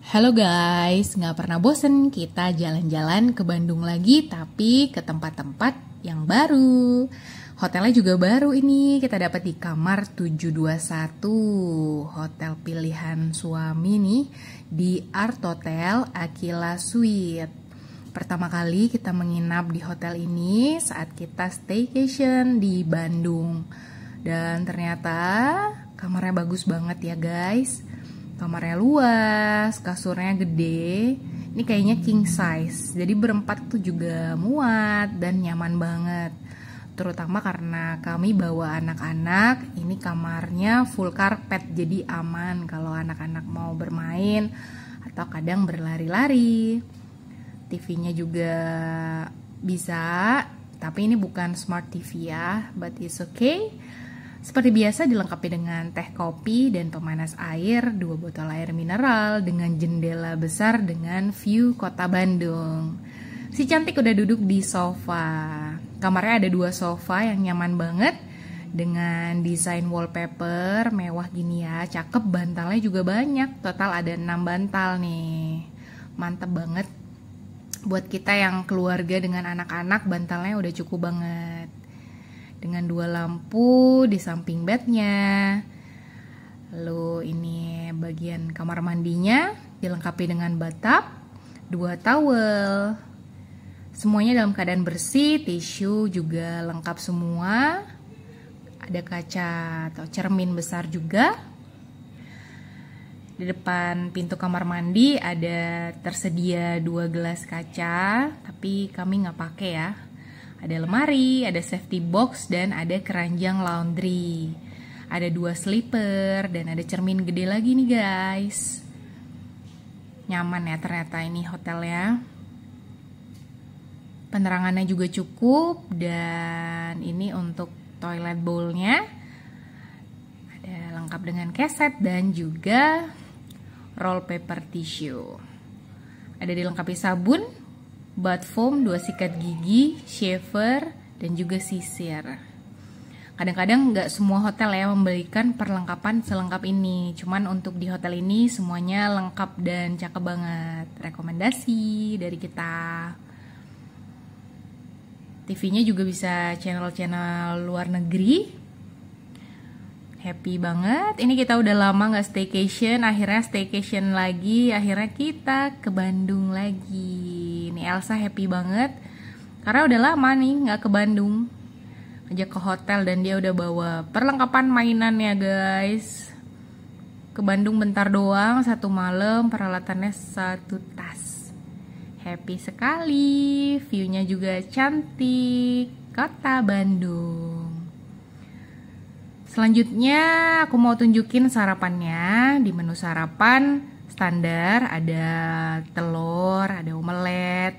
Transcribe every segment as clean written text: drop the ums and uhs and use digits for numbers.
Halo guys, nggak pernah bosen kita jalan-jalan ke Bandung lagi, tapi ke tempat-tempat yang baru. Hotelnya juga baru ini, kita dapat di kamar 721, hotel pilihan suami nih, di Art Hotel Aquila Suite. Pertama kali kita menginap di hotel ini saat kita staycation di Bandung. Dan ternyata kamarnya bagus banget ya guys. Kamarnya luas, kasurnya gede. Ini kayaknya king size. Jadi berempat tuh juga muat dan nyaman banget. Terutama karena kami bawa anak-anak. Ini kamarnya full karpet, jadi aman kalau anak-anak mau bermain atau kadang berlari-lari. TV-nya juga bisa, tapi ini bukan smart TV ya, but it's okay. Seperti biasa dilengkapi dengan teh kopi dan pemanas air, 2 botol air mineral dengan jendela besar dengan view kota Bandung. Si cantik udah duduk di sofa. Kamarnya ada 2 sofa yang nyaman banget dengan desain wallpaper mewah gini ya, cakep. Bantalnya juga banyak, total ada 6 bantal nih. Mantep banget. Buat kita yang keluarga dengan anak-anak, bantalnya udah cukup banget. Dengan 2 lampu di samping bednya. Lalu ini bagian kamar mandinya dilengkapi dengan bathtub, 2 towel. Semuanya dalam keadaan bersih, tisu juga lengkap semua. Ada kaca atau cermin besar juga. Di depan pintu kamar mandi ada tersedia 2 gelas kaca, tapi kami nggak pakai ya. Ada lemari, ada safety box, dan ada keranjang laundry. Ada 2 slipper, dan ada cermin gede lagi nih guys. Nyaman ya ternyata ini hotelnya. Penerangannya juga cukup, dan ini untuk toilet bowl-nya. Ada lengkap dengan keset dan juga roll paper tissue. Ada dilengkapi sabun, bath foam, 2 sikat gigi, shaver, dan juga sisir. Kadang-kadang nggak semua hotel ya memberikan perlengkapan selengkap ini. Cuman untuk di hotel ini semuanya lengkap dan cakep banget. Rekomendasi dari kita. TV-nya juga bisa channel-channel luar negeri. Happy banget. Ini kita udah lama nggak staycation, akhirnya staycation lagi. Akhirnya kita ke Bandung lagi. Nih Elsa happy banget karena udah lama nih nggak ke Bandung. Ajak ke hotel dan dia udah bawa perlengkapan mainannya guys. Ke Bandung bentar doang, 1 malam, peralatannya 1 tas. Happy sekali. View-nya juga cantik. Kota Bandung. Selanjutnya aku mau tunjukin sarapannya. Di menu sarapan standar ada telur, ada omelet,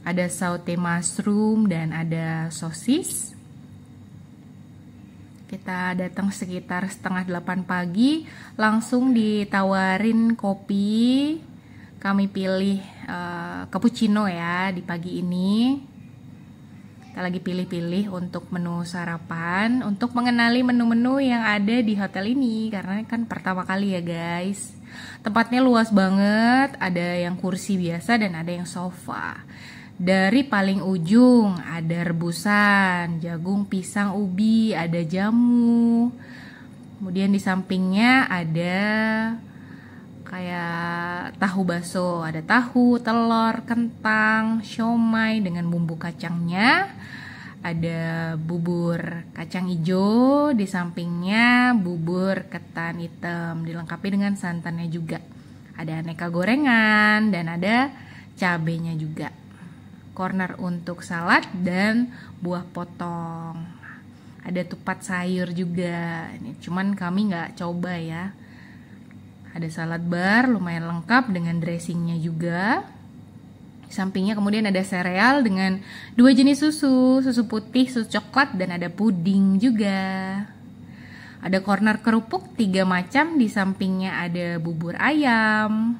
ada saute mushroom, dan ada sosis. Kita datang sekitar setengah 8 pagi, langsung ditawarin kopi. Kami pilih cappuccino ya di pagi ini. Kita lagi pilih-pilih untuk menu sarapan, untuk mengenali menu-menu yang ada di hotel ini, karena kan pertama kali ya guys. Tempatnya luas banget, ada yang kursi biasa dan ada yang sofa. Dari paling ujung ada rebusan, jagung, pisang, ubi, ada jamu. Kemudian di sampingnya ada kayak tahu bakso, ada tahu, telur, kentang, siomay dengan bumbu kacangnya. Ada bubur kacang hijau, di sampingnya bubur ketan hitam, dilengkapi dengan santannya juga. Ada aneka gorengan dan ada cabenya juga. Corner untuk salad dan buah potong. Ada tupat sayur juga. Ini cuman kami nggak coba ya. Ada salad bar, lumayan lengkap dengan dressingnya juga. Di sampingnya kemudian ada sereal dengan 2 jenis susu, susu putih, susu coklat, dan ada puding juga. Ada corner kerupuk 3 macam, di sampingnya ada bubur ayam.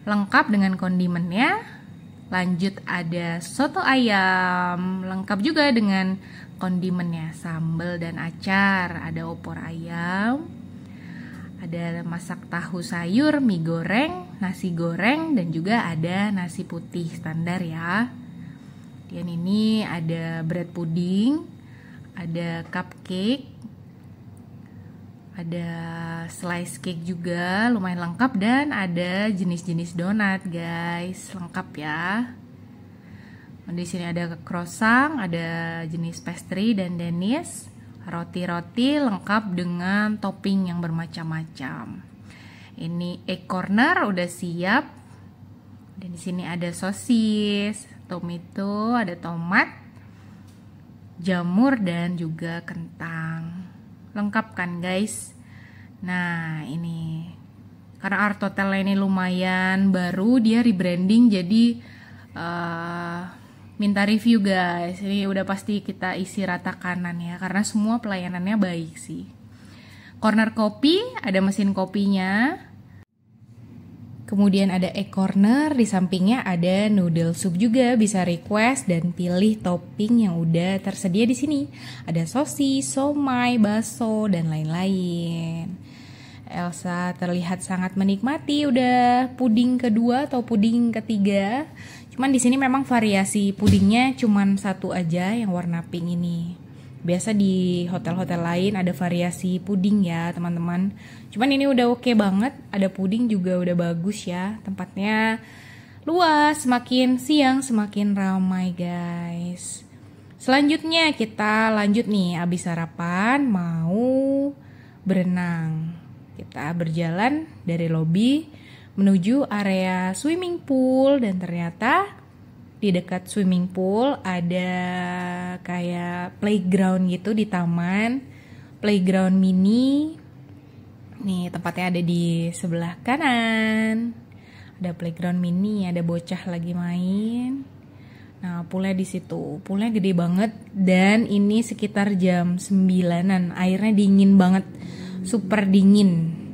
Lengkap dengan kondimennya. Lanjut ada soto ayam, lengkap juga dengan kondimennya, sambal dan acar. Ada opor ayam. Ada masak tahu sayur, mie goreng, nasi goreng, dan juga ada nasi putih standar ya. Dan ini ada bread pudding, ada cupcake, ada slice cake juga, lumayan lengkap, dan ada jenis-jenis donat guys, lengkap ya. Di sini ada croissant, ada jenis pastry dan denies. Roti-roti lengkap dengan topping yang bermacam-macam. Ini egg corner udah siap. Dan di sini ada sosis, tomato, ada tomat, jamur dan juga kentang. Lengkap kan guys? Nah, ini karena Art Hotel ini lumayan baru, dia rebranding jadi minta review guys. Ini udah pasti kita isi rata kanan ya, karena semua pelayanannya baik sih. Corner kopi, ada mesin kopinya. Kemudian ada egg corner, di sampingnya ada noodle soup juga, bisa request dan pilih topping yang udah tersedia di sini. Ada sosis, somai, bakso dan lain-lain. Elsa terlihat sangat menikmati udah puding kedua atau puding ketiga. Cuman di sini memang variasi pudingnya cuman satu aja yang warna pink ini. Biasa di hotel-hotel lain ada variasi puding ya teman-teman. Cuman ini udah oke banget, ada puding juga udah bagus ya. Tempatnya luas, semakin siang semakin ramai guys. Selanjutnya kita lanjut nih, abis sarapan mau berenang. Kita berjalan dari lobi menuju area swimming pool, dan ternyata di dekat swimming pool ada kayak playground gitu di taman. Playground mini. Nih tempatnya ada di sebelah kanan. Ada playground mini, ada bocah lagi main. Nah, poolnya di situ. Poolnya gede banget dan ini sekitar jam 9-an. Airnya dingin banget. Super dingin.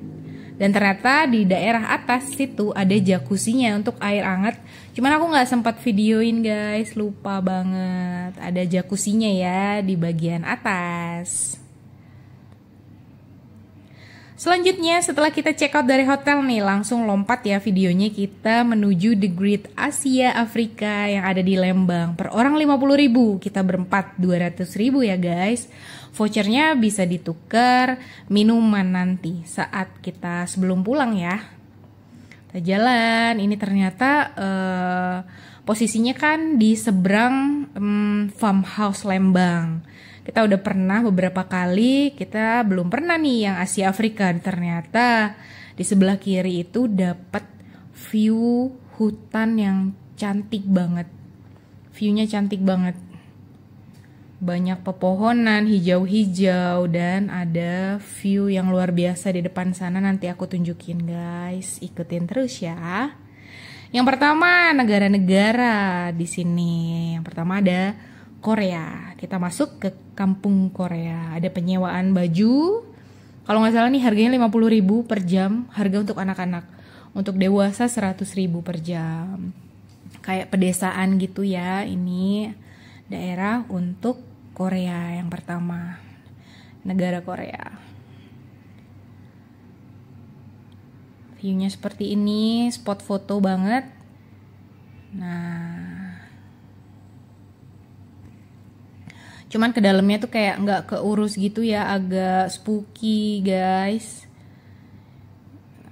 Dan ternyata di daerah atas situ ada jacuzzinya untuk air hangat. Cuman aku nggak sempat videoin guys, lupa banget. Ada jacuzzinya ya di bagian atas. Selanjutnya setelah kita check out dari hotel nih, langsung lompat ya videonya, kita menuju The Great Asia Afrika yang ada di Lembang. Per orang 50.000, kita berempat 200.000 ya guys. Vouchernya bisa ditukar minuman nanti saat kita sebelum pulang ya. Kita jalan, ini ternyata posisinya kan di seberang farmhouse Lembang. Kita udah pernah beberapa kali, kita belum pernah nih yang Asia Afrika. Ternyata di sebelah kiri itu dapat view hutan yang cantik banget. Viewnya cantik banget. Banyak pepohonan hijau-hijau dan ada view yang luar biasa di depan sana, nanti aku tunjukin guys. Ikutin terus ya. Yang pertama negara-negara di sini. Yang pertama ada Korea. Kita masuk ke kampung Korea. Ada penyewaan baju. Kalau nggak salah nih harganya 50.000 per jam. Harga untuk anak-anak. Untuk dewasa 100.000 per jam. Kayak pedesaan gitu ya. Ini daerah untuk Korea yang pertama. Negara Korea. Viewnya seperti ini. Spot foto banget. Nah, cuman ke dalamnya tuh kayak nggak keurus gitu ya, agak spooky guys.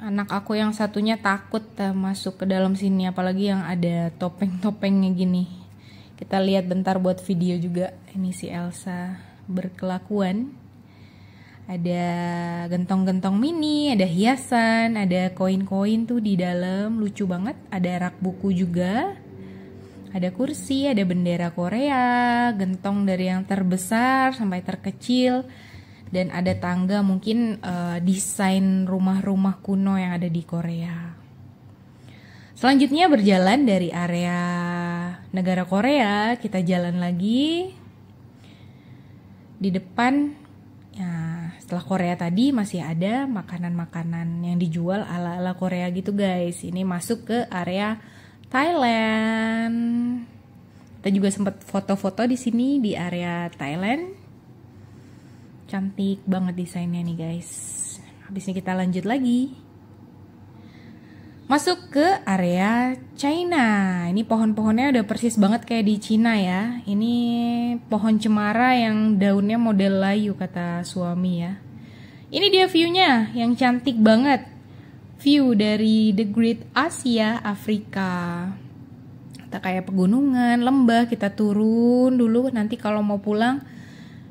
Anak aku yang satunya takut masuk ke dalam sini, apalagi yang ada topeng-topengnya gini. Kita lihat bentar buat video juga. Ini si Elsa berkelakuan. Ada gentong-gentong mini, ada hiasan, ada koin-koin tuh di dalam, lucu banget. Ada rak buku juga. Ada kursi, ada bendera Korea, gentong dari yang terbesar sampai terkecil, dan ada tangga, mungkin desain rumah-rumah kuno yang ada di Korea. Selanjutnya berjalan dari area negara Korea, kita jalan lagi. Di depan, ya, setelah Korea tadi masih ada makanan-makanan yang dijual ala-ala Korea gitu guys. Ini masuk ke area Thailand. Kita juga sempat foto-foto di sini di area Thailand. Cantik banget desainnya nih guys. Habis ini kita lanjut lagi. Masuk ke area China. Ini pohon-pohonnya udah persis banget kayak di Cina ya. Ini pohon cemara yang daunnya model layu kata suami ya. Ini dia view-nya yang cantik banget. View dari The Great Asia Afrika. Kita kayak pegunungan, lembah, kita turun dulu. Nanti kalau mau pulang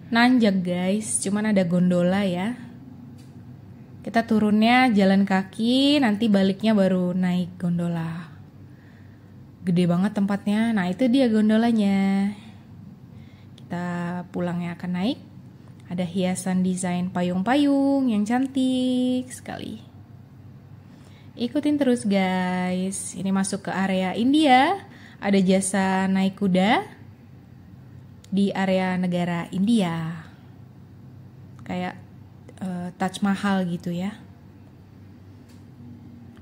nanjak guys, cuman ada gondola ya. Kita turunnya jalan kaki, nanti baliknya baru naik gondola. Gede banget tempatnya. Nah itu dia gondolanya. Kita pulangnya akan naik. Ada hiasan desain payung-payung yang cantik sekali. Ikutin terus guys. Ini masuk ke area India. Ada jasa naik kuda di area negara India. Kayak Taj Mahal gitu ya.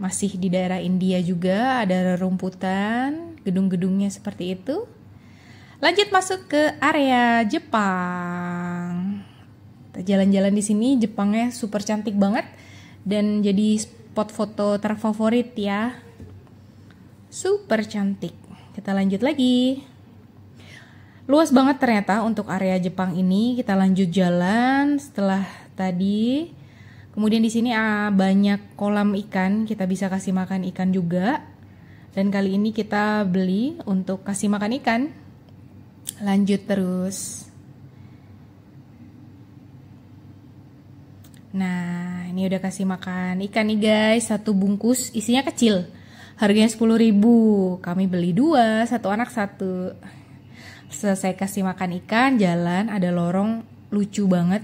Masih di daerah India juga, ada rerumputan, gedung-gedungnya seperti itu. Lanjut masuk ke area Jepang. Kita jalan-jalan di sini, Jepangnya super cantik banget dan jadi spot foto terfavorit ya. Super cantik. Kita lanjut lagi. Luas banget ternyata untuk area Jepang ini. Kita lanjut jalan setelah tadi. Kemudian di sini banyak kolam ikan, kita bisa kasih makan ikan juga. Dan kali ini kita beli untuk kasih makan ikan. Lanjut terus. Nah, ini udah kasih makan ikan nih guys, satu bungkus isinya kecil. Harganya 10.000. Kami beli 2, satu anak 1. Selesai kasih makan ikan, jalan ada lorong lucu banget.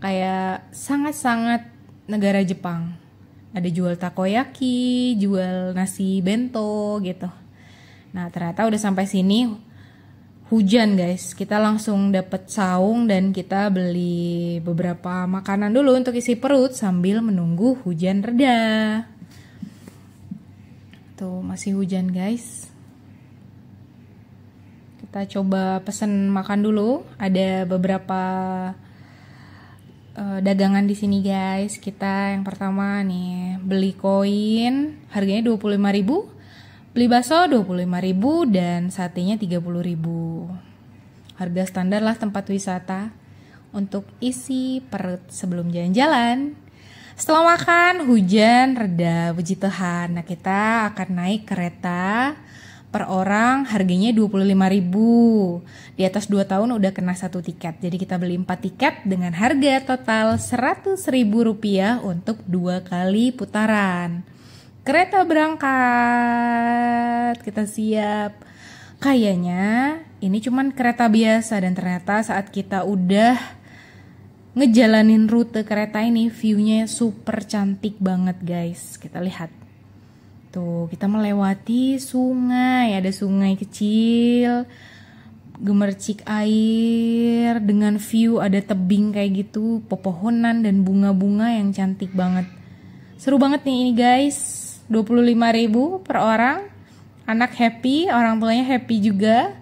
Kayak sangat-sangat negara Jepang. Ada jual takoyaki, jual nasi bento gitu. Nah ternyata udah sampai sini hujan guys. Kita langsung dapet saung dan kita beli beberapa makanan dulu untuk isi perut sambil menunggu hujan reda. Tuh masih hujan guys. Kita coba pesen makan dulu. Ada beberapa dagangan di sini guys. Kita yang pertama nih beli koin, harganya 25.000. Beli bakso 25.000 dan satenya 30.000. Harga standar lah tempat wisata untuk isi perut sebelum jalan-jalan. Setelah makan hujan reda, puji Tuhan. Nah kita akan naik kereta. Per orang harganya 25.000. Di atas 2 tahun udah kena 1 tiket. Jadi kita beli 4 tiket dengan harga total Rp100.000 untuk 2 kali putaran. Kereta berangkat. Kita siap. Kayaknya ini cuman kereta biasa dan ternyata saat kita udah ngejalanin rute kereta ini, view-nya super cantik banget guys. Kita lihat. Tuh, kita melewati sungai, ada sungai kecil, gemercik air, dengan view ada tebing kayak gitu, pepohonan dan bunga-bunga yang cantik banget. Seru banget nih ini guys, 25.000 per orang, anak happy, orang tuanya happy juga,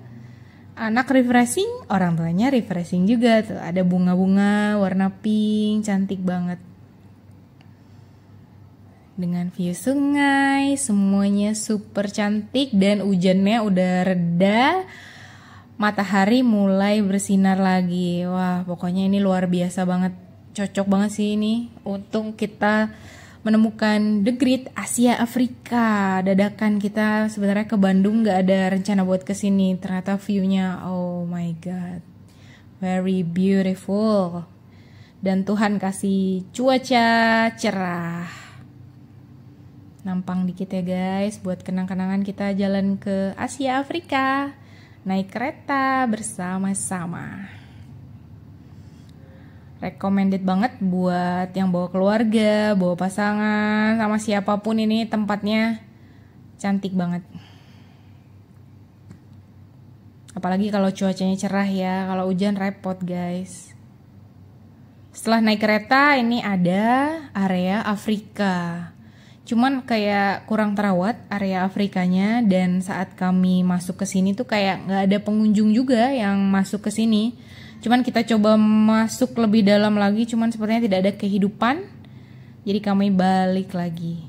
anak refreshing, orang tuanya refreshing juga. Tuh, ada bunga-bunga warna pink, cantik banget. Dengan view sungai, semuanya super cantik dan hujannya udah reda. Matahari mulai bersinar lagi. Wah, pokoknya ini luar biasa banget. Cocok banget sih ini. Untung kita menemukan The Great Asia Afrika. Dadakan kita sebenarnya ke Bandung gak ada rencana buat kesini. Ternyata view-nya, oh my god. Very beautiful. Dan Tuhan kasih cuaca cerah. Nampang dikit ya guys, buat kenang-kenangan kita jalan ke Asia Afrika, naik kereta bersama-sama. Recommended banget buat yang bawa keluarga, bawa pasangan, sama siapapun. Ini tempatnya cantik banget. Apalagi kalau cuacanya cerah ya, kalau hujan repot guys. Setelah naik kereta ini ada area Afrika. Cuman kayak kurang terawat area Afrikanya, dan saat kami masuk ke sini tuh kayak nggak ada pengunjung juga yang masuk ke sini. Cuman kita coba masuk lebih dalam lagi, cuman sepertinya tidak ada kehidupan. Jadi kami balik lagi.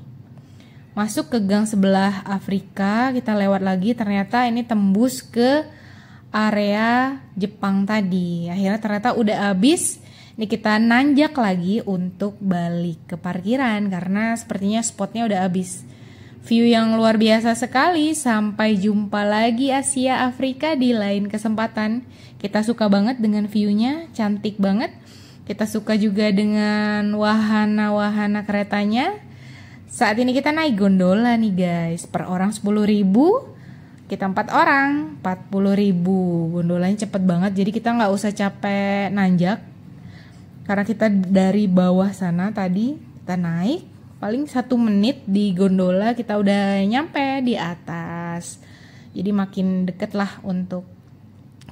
Masuk ke gang sebelah Afrika, kita lewat lagi, ternyata ini tembus ke area Jepang tadi. Akhirnya ternyata udah habis. Ini kita nanjak lagi untuk balik ke parkiran karena sepertinya spotnya udah habis. View yang luar biasa sekali. Sampai jumpa lagi Asia Afrika di lain kesempatan. Kita suka banget dengan viewnya, cantik banget. Kita suka juga dengan wahana-wahana keretanya. Saat ini kita naik gondola nih guys. Per orang 10.000. Kita 4 orang 40.000. Gondolanya cepet banget, jadi kita nggak usah capek nanjak. Karena kita dari bawah sana tadi kita naik. Paling 1 menit di gondola kita udah nyampe di atas. Jadi makin deket lah untuk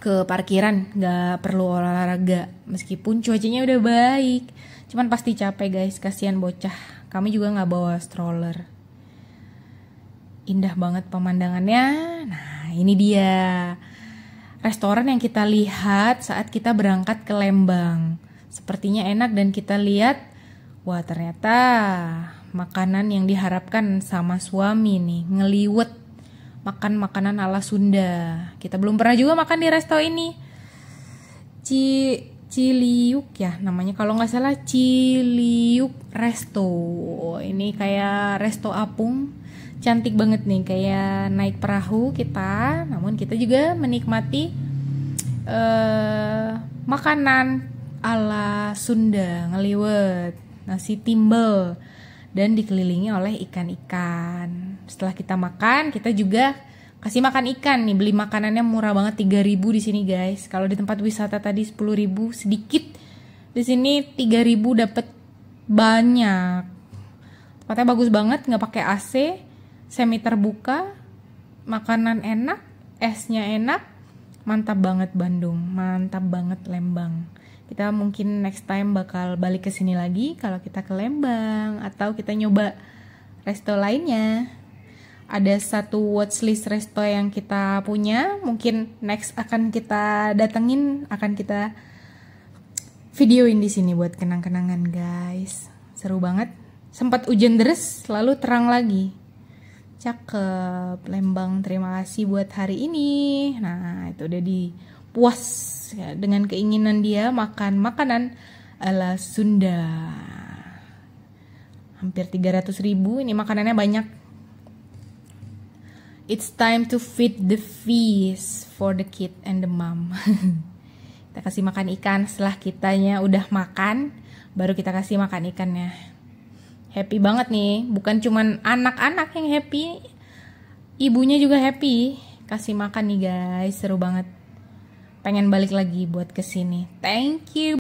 ke parkiran. Gak perlu olahraga. Meskipun cuacanya udah baik. Cuman pasti capek guys. Kasihan bocah. Kami juga gak bawa stroller. Indah banget pemandangannya. Nah ini dia restoran yang kita lihat saat kita berangkat ke Lembang. Sepertinya enak dan kita lihat. Wah ternyata makanan yang diharapkan sama suami nih, ngeliwet, makan makanan ala Sunda. Kita belum pernah juga makan di resto ini. Ciliuk ya namanya, kalau nggak salah Ciliuk Resto. Ini kayak resto apung, cantik banget nih, kayak naik perahu kita. Namun kita juga menikmati makanan ala Sunda, ngeliwet, nasi timbel. Dan dikelilingi oleh ikan-ikan. Setelah kita makan, kita juga kasih makan ikan nih. Beli makanannya murah banget, 3.000 di sini guys. Kalau di tempat wisata tadi 10.000 sedikit. Di sini 3.000 dapat banyak. Tempatnya bagus banget, nggak pakai AC, semi terbuka, makanan enak, esnya enak. Mantap banget Bandung, mantap banget Lembang. Kita mungkin next time bakal balik ke sini lagi kalau kita ke Lembang atau kita nyoba resto lainnya. Ada satu watchlist resto yang kita punya, mungkin next akan kita datengin, akan kita videoin di sini buat kenang-kenangan guys. Seru banget. Sempat hujan deras, lalu terang lagi. Cakep Lembang, terima kasih buat hari ini. Nah itu udah puas ya, dengan keinginan dia makan makanan ala Sunda. Hampir 300.000. Ini makanannya banyak. It's time to feed the feast for the kid and the mom. Kita kasih makan ikan setelah kitanya udah makan, baru kita kasih makan ikannya. Happy banget nih, bukan cuman anak-anak yang happy, ibunya juga happy. Kasih makan nih guys, seru banget. Pengen balik lagi buat kesini. Thank you.